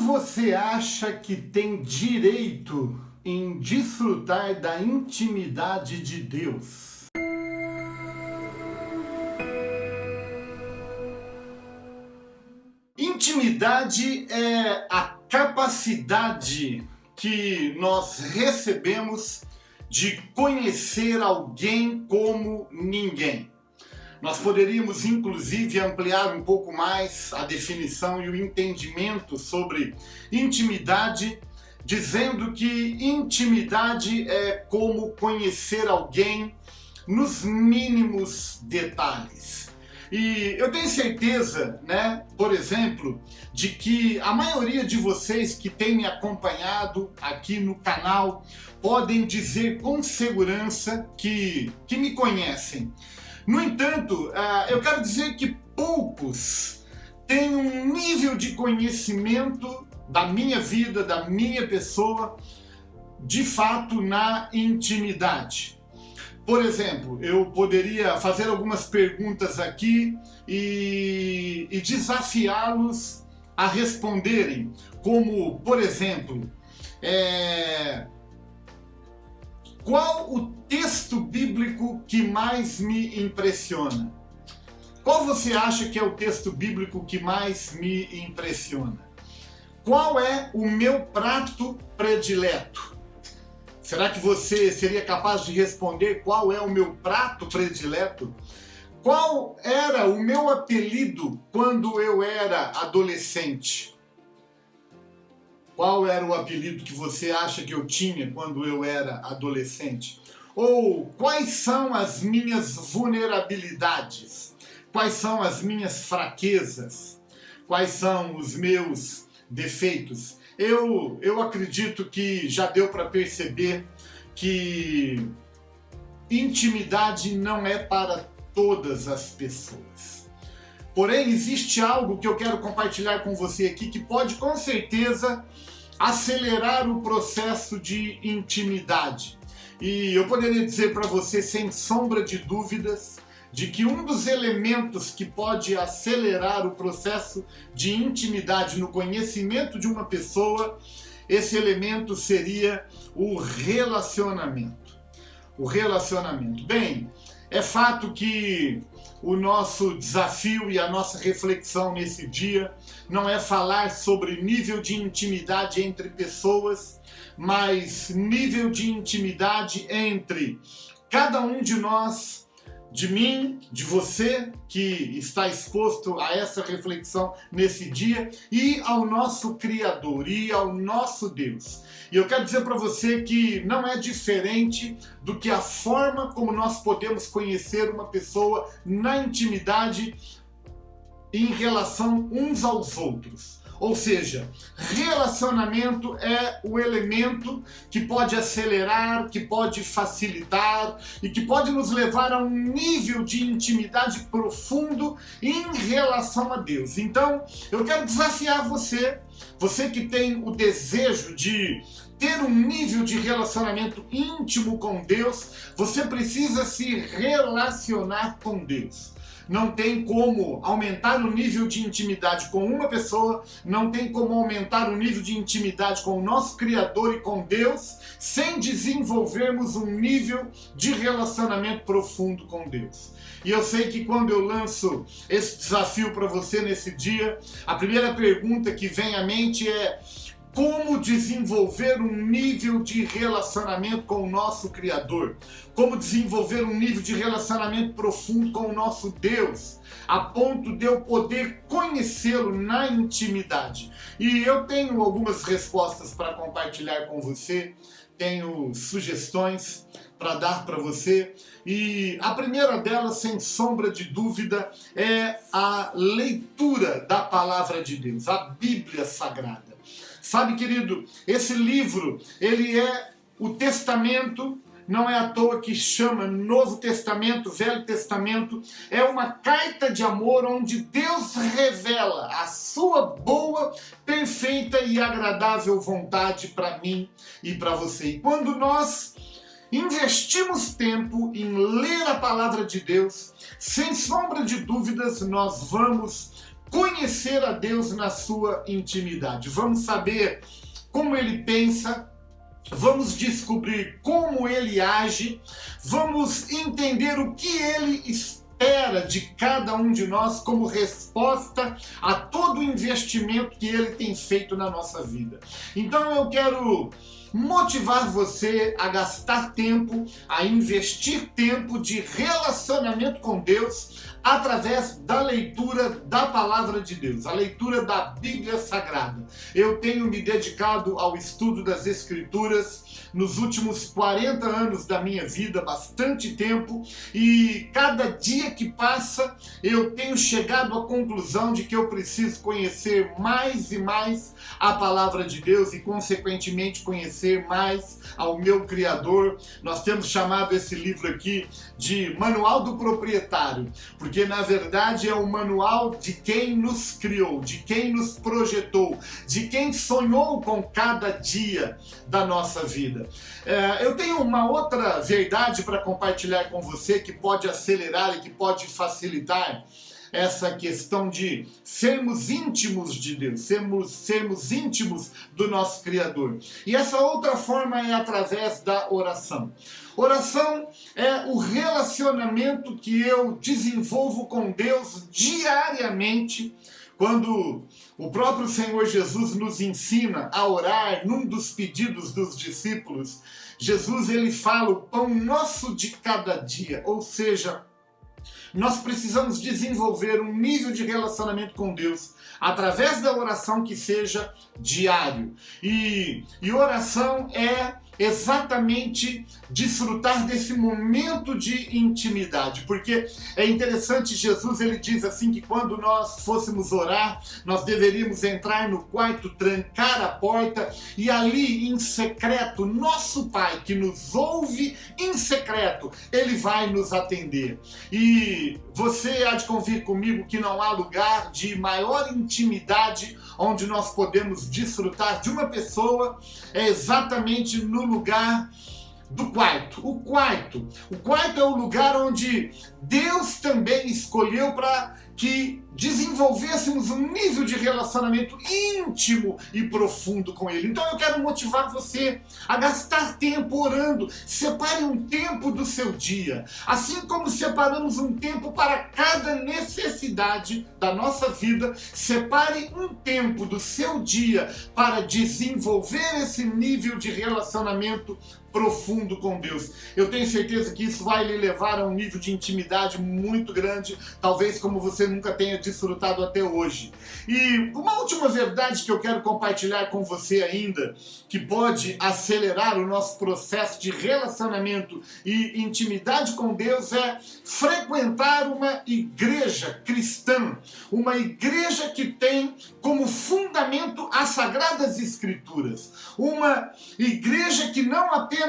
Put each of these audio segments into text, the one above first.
você acha que tem direito em desfrutar da intimidade de Deus? Intimidade é a capacidade que nós recebemos de conhecer alguém como ninguém. Nós poderíamos, inclusive, ampliar um pouco mais a definição e o entendimento sobre intimidade, dizendo que intimidade é como conhecer alguém nos mínimos detalhes. E eu tenho certeza, por exemplo, de que a maioria de vocês que tem me acompanhado aqui no canal podem dizer com segurança que me conhecem. No entanto, eu quero dizer que poucos têm um nível de conhecimento da minha vida, da minha pessoa, de fato na intimidade. Por exemplo, eu poderia fazer algumas perguntas aqui e desafiá-los a responderem, como, por exemplo, qual o texto bíblico que mais me impressiona? Qual você acha que é o texto bíblico que mais me impressiona? Qual é o meu prato predileto? Será que você seria capaz de responder qual é o meu prato predileto? Qual era o meu apelido quando eu era adolescente? Qual era o apelido que você acha que eu tinha quando eu era adolescente? Ou quais são as minhas vulnerabilidades? Quais são as minhas fraquezas? Quais são os meus defeitos? Eu acredito que já deu para perceber que intimidade não é para todas as pessoas. Porém, existe algo que eu quero compartilhar com você aqui que pode, com certeza, acelerar o processo de intimidade. E eu poderia dizer para você, sem sombra de dúvidas, de que um dos elementos que pode acelerar o processo de intimidade no conhecimento de uma pessoa, esse elemento seria o relacionamento. O relacionamento. Bem, é fato que o nosso desafio e a nossa reflexão nesse dia não é falar sobre nível de intimidade entre pessoas, mas nível de intimidade entre cada um de nós, de mim, de você que está exposto a essa reflexão nesse dia, e ao nosso Criador, e ao nosso Deus. E eu quero dizer para você que não é diferente do que a forma como nós podemos conhecer uma pessoa na intimidade em relação uns aos outros. Ou seja, relacionamento é o elemento que pode acelerar, que pode facilitar e que pode nos levar a um nível de intimidade profundo em relação a Deus. Então, eu quero desafiar você que tem o desejo de ter um nível de relacionamento íntimo com Deus, você precisa se relacionar com Deus. Não tem como aumentar o nível de intimidade com uma pessoa, não tem como aumentar o nível de intimidade com o nosso Criador e com Deus, sem desenvolvermos um nível de relacionamento profundo com Deus. E eu sei que quando eu lanço esse desafio para você nesse dia, a primeira pergunta que vem à mente é: como desenvolver um nível de relacionamento com o nosso Criador? Como desenvolver um nível de relacionamento profundo com o nosso Deus, a ponto de eu poder conhecê-lo na intimidade? E eu tenho algumas respostas para compartilhar com você, tenho sugestões para dar para você, e a primeira delas, sem sombra de dúvida, é a leitura da Palavra de Deus, a Bíblia Sagrada. Sabe, querido, esse livro, ele é o Testamento, não é à toa que chama Novo Testamento, Velho Testamento, é uma carta de amor onde Deus revela a sua boa, perfeita e agradável vontade para mim e para você. E quando nós investimos tempo em ler a Palavra de Deus, sem sombra de dúvidas, nós vamos conhecer a Deus na sua intimidade. Vamos saber como ele pensa, vamos descobrir como ele age, vamos entender o que ele espera de cada um de nós como resposta a todo o investimento que ele tem feito na nossa vida. Então eu quero motivar você a gastar tempo, a investir tempo de relacionamento com Deus através da leitura da Palavra de Deus, a leitura da Bíblia Sagrada. Eu tenho me dedicado ao estudo das Escrituras nos últimos 40 anos da minha vida, bastante tempo, e cada dia que passa eu tenho chegado à conclusão de que eu preciso conhecer mais e mais a Palavra de Deus e, consequentemente, conhecer mais ao meu Criador. Nós temos chamado esse livro aqui de Manual do Proprietário, porque na verdade é o manual de quem nos criou, de quem nos projetou, de quem sonhou com cada dia da nossa vida. Eu tenho uma outra verdade para compartilhar com você que pode acelerar e que pode facilitar essa questão de sermos íntimos de Deus, sermos íntimos do nosso Criador. E essa outra forma é através da oração. Oração é o relacionamento que eu desenvolvo com Deus diariamente, quando o próprio Senhor Jesus nos ensina a orar num dos pedidos dos discípulos. Jesus, ele fala o pão nosso de cada dia, ou seja, nós precisamos desenvolver um nível de relacionamento com Deus através da oração que seja diário. E oração é exatamente desfrutar desse momento de intimidade, porque é interessante, Jesus ele diz assim que quando nós fôssemos orar, nós deveríamos entrar no quarto, trancar a porta e ali em secreto, nosso Pai que nos ouve em secreto, ele vai nos atender. E você há de convir comigo que não há lugar de maior intimidade onde nós podemos desfrutar de uma pessoa, é exatamente no lugar do quarto. O quarto é o lugar onde Deus também escolheu para que desenvolvêssemos um nível de relacionamento íntimo e profundo com Ele. Então eu quero motivar você a gastar tempo orando. Separe um tempo do seu dia. Assim como separamos um tempo para cada necessidade da nossa vida, separe um tempo do seu dia para desenvolver esse nível de relacionamento profundo com Deus. Eu tenho certeza que isso vai lhe levar a um nível de intimidade muito grande, talvez como você nunca tenha desfrutado até hoje. E uma última verdade que eu quero compartilhar com você ainda, que pode acelerar o nosso processo de relacionamento e intimidade com Deus, é frequentar uma igreja cristã, uma igreja que tem como fundamento as Sagradas Escrituras, uma igreja que não apenas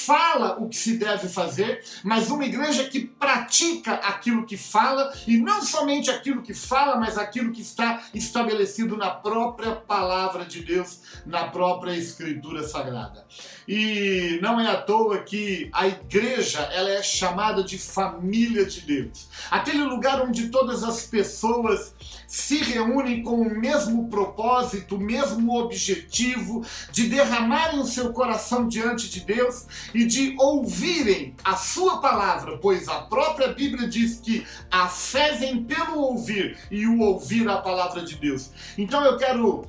fala o que se deve fazer, mas uma igreja que pratica aquilo que fala, e não somente aquilo que fala, mas aquilo que está estabelecido na própria palavra de Deus, na própria Escritura Sagrada. E não é à toa que a igreja ela é chamada de família de Deus, aquele lugar onde todas as pessoas se reúnem com o mesmo propósito, o mesmo objetivo de derramarem o seu coração diante de Deus e de ouvirem a sua palavra, pois a própria Bíblia diz que a fé vem pelo ouvir e o ouvir a palavra de Deus. Então eu quero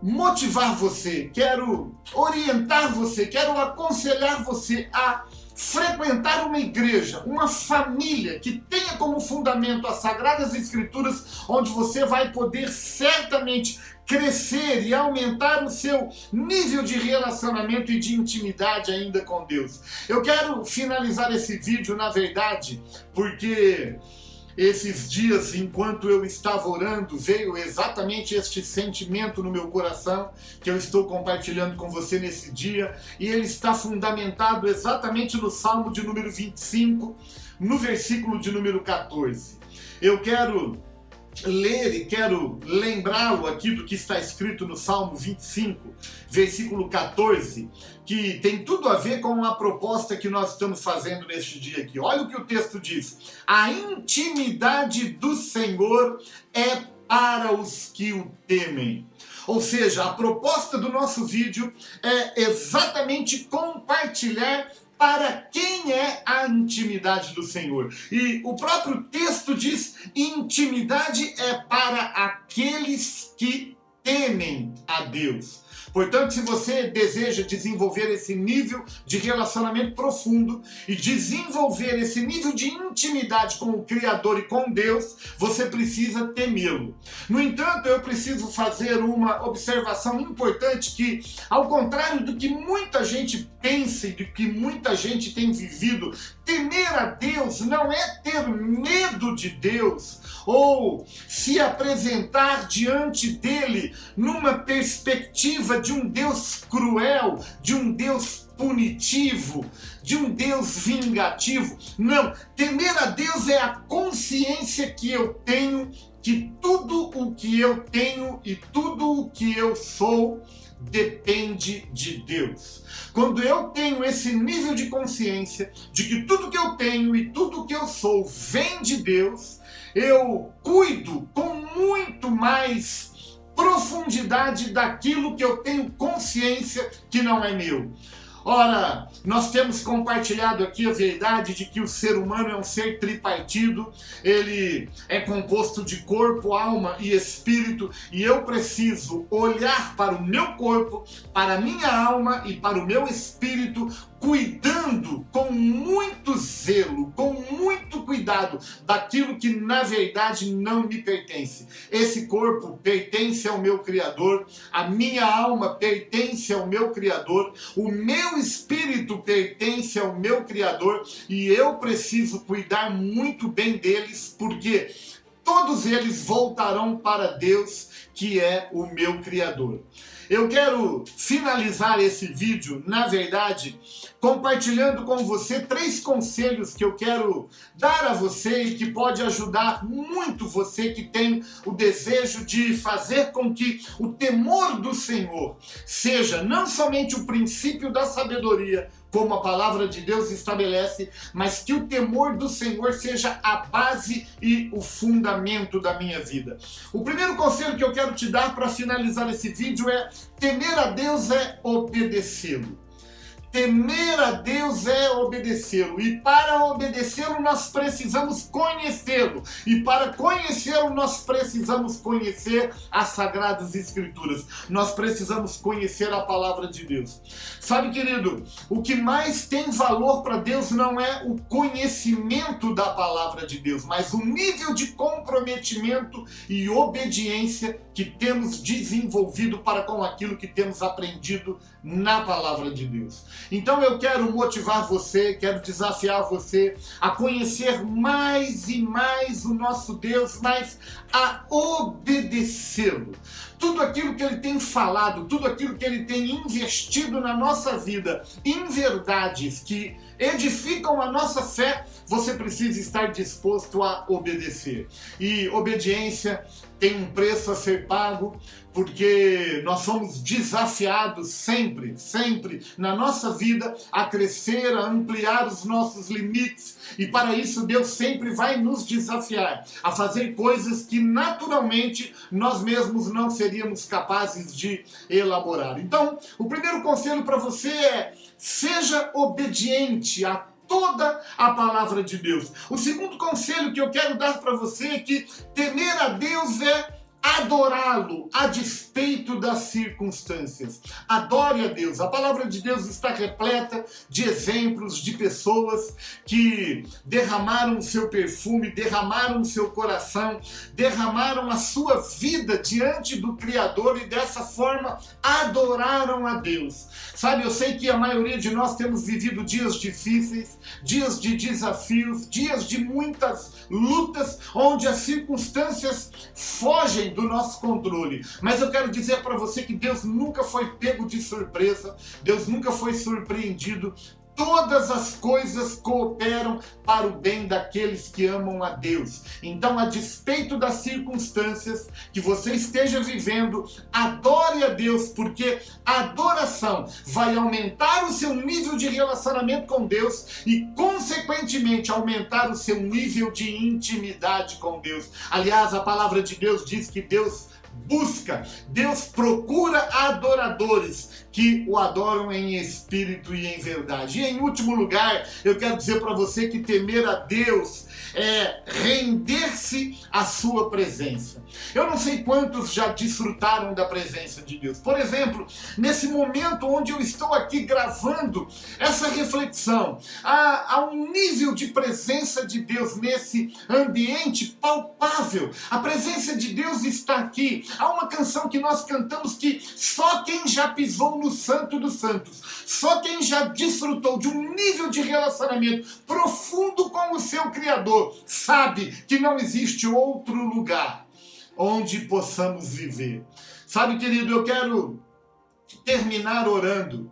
motivar você, quero orientar você, quero aconselhar você a frequentar uma igreja, uma família que tenha como fundamento as Sagradas Escrituras, onde você vai poder certamente crescer e aumentar o seu nível de relacionamento e de intimidade ainda com Deus. Eu quero finalizar esse vídeo, na verdade, porque esses dias, enquanto eu estava orando, veio exatamente este sentimento no meu coração que eu estou compartilhando com você nesse dia, e ele está fundamentado exatamente no Salmo de número 25, no versículo de número 14. Eu quero ler e quero lembrá-lo aqui do que está escrito no Salmo 25, versículo 14, que tem tudo a ver com a proposta que nós estamos fazendo neste dia aqui. Olha o que o texto diz: a intimidade do Senhor é para os que o temem. Ou seja, a proposta do nosso vídeo é exatamente compartilhar para quem é a intimidade do Senhor. E o próprio texto diz: intimidade é para aqueles que temem a Deus. Portanto, se você deseja desenvolver esse nível de relacionamento profundo e desenvolver esse nível de intimidade com o Criador e com Deus, você precisa temê-lo. No entanto, eu preciso fazer uma observação importante que, ao contrário do que muita gente pensa e do que muita gente tem vivido, temer a Deus não é ter medo de Deus ou se apresentar diante dele numa perspectiva de um Deus cruel, de um Deus punitivo, de um Deus vingativo. Não, temer a Deus é a consciência que eu tenho que tudo o que eu tenho e tudo o que eu sou depende de Deus. Quando eu tenho esse nível de consciência de que tudo que eu tenho e tudo que eu sou vem de Deus, eu cuido com muito mais profundidade daquilo que eu tenho consciência que não é meu. Ora, nós temos compartilhado aqui a verdade de que o ser humano é um ser tripartido, ele é composto de corpo, alma e espírito, e eu preciso olhar para o meu corpo, para a minha alma e para o meu espírito, cuidando com muito zelo, com muito cuidado daquilo que na verdade não me pertence. Esse corpo pertence ao meu Criador, a minha alma pertence ao meu Criador, o meu espírito pertence ao meu Criador e eu preciso cuidar muito bem deles, porque todos eles voltarão para Deus, que é o meu Criador. Eu quero finalizar esse vídeo, na verdade, compartilhando com você 3 conselhos que eu quero dar a você e que pode ajudar muito você que tem o desejo de fazer com que o temor do Senhor seja não somente o princípio da sabedoria, como a palavra de Deus estabelece, mas que o temor do Senhor seja a base e o fundamento da minha vida. O primeiro conselho que eu quero te dar para finalizar esse vídeo é: temer a Deus é obedecê-lo. Temer a Deus é obedecê-lo, e para obedecê-lo nós precisamos conhecê-lo, e para conhecê-lo nós precisamos conhecer as Sagradas Escrituras, nós precisamos conhecer a Palavra de Deus. Sabe, querido, o que mais tem valor para Deus não é o conhecimento da Palavra de Deus, mas o nível de comprometimento e obediência que temos desenvolvido para com aquilo que temos aprendido na Palavra de Deus. Então eu quero motivar você, quero desafiar você a conhecer mais e mais o nosso Deus, mas a obedecê-lo. Tudo aquilo que Ele tem falado, tudo aquilo que Ele tem investido na nossa vida, em verdades que edificam a nossa fé, você precisa estar disposto a obedecer. E obediência tem um preço a ser pago, porque nós somos desafiados sempre na nossa vida a crescer, a ampliar os nossos limites, e para isso Deus sempre vai nos desafiar a fazer coisas que naturalmente nós mesmos não seríamos capazes de elaborar. Então, o primeiro conselho para você é: seja obediente a toda a palavra de Deus. O segundo conselho que eu quero dar para você é que temer a Deus é adorá-lo a despeito das circunstâncias. Adore a Deus. A palavra de Deus está repleta de exemplos de pessoas que derramaram o seu perfume, derramaram o seu coração, derramaram a sua vida diante do Criador e dessa forma adoraram a Deus. Sabe, eu sei que a maioria de nós temos vivido dias difíceis, dias de desafios, dias de muitas lutas, onde as circunstâncias fogem do nosso controle. Mas eu quero dizer para você que Deus nunca foi pego de surpresa, Deus nunca foi surpreendido. todas as coisas cooperam para o bem daqueles que amam a Deus. Então, a despeito das circunstâncias que você esteja vivendo, adore a Deus, porque a adoração vai aumentar o seu nível de relacionamento com Deus e, consequentemente, aumentar o seu nível de intimidade com Deus. Aliás, a palavra de Deus diz que Deus procura adoradores que o adoram em espírito e em verdade. E em último lugar, eu quero dizer para você que temer a Deus é render-se à sua presença. Eu não sei quantos já desfrutaram da presença de Deus. Por exemplo, nesse momento onde eu estou aqui gravando essa reflexão, há um nível de presença de Deus nesse ambiente palpável. A presença de Deus está aqui. Há uma canção que nós cantamos que só quem já pisou no Santo dos Santos, só quem já desfrutou de um nível de relacionamento profundo com o seu Criador, sabe que não existe outro lugar onde possamos viver. Sabe, querido, eu quero terminar orando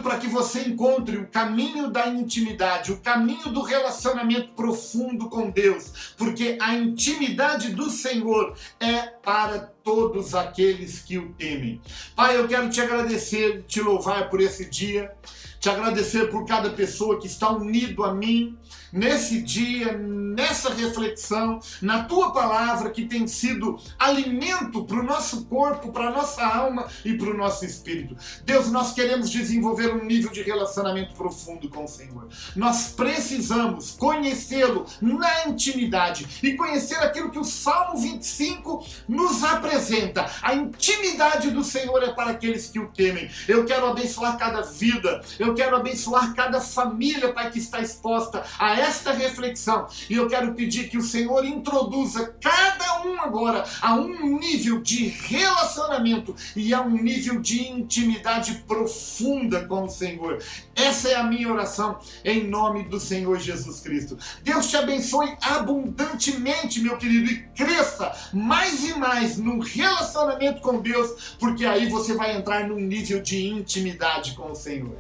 para que você encontre o caminho da intimidade, o caminho do relacionamento profundo com Deus, porque a intimidade do Senhor é para todos aqueles que o temem. Pai, eu quero te agradecer, te louvar por esse dia, te agradecer por cada pessoa que está unido a mim nesse dia, nessa reflexão, na tua palavra que tem sido alimento para o nosso corpo, para a nossa alma e para o nosso espírito. Deus, nós queremos desenvolver um nível de relacionamento profundo com o Senhor. Nós precisamos conhecê-lo na intimidade e conhecer aquilo que o Salmo 25 nos apresenta. A intimidade do Senhor é para aqueles que o temem. Eu quero abençoar cada vida, eu quero abençoar cada família, Pai, que está exposta a esta reflexão. E eu quero pedir que o Senhor introduza cada um agora a um nível de relacionamento e a um nível de intimidade profunda com o Senhor. Essa é a minha oração em nome do Senhor Jesus Cristo. Deus te abençoe abundantemente, meu querido, e cresça mais e mais no relacionamento com Deus, porque aí você vai entrar num nível de intimidade com o Senhor.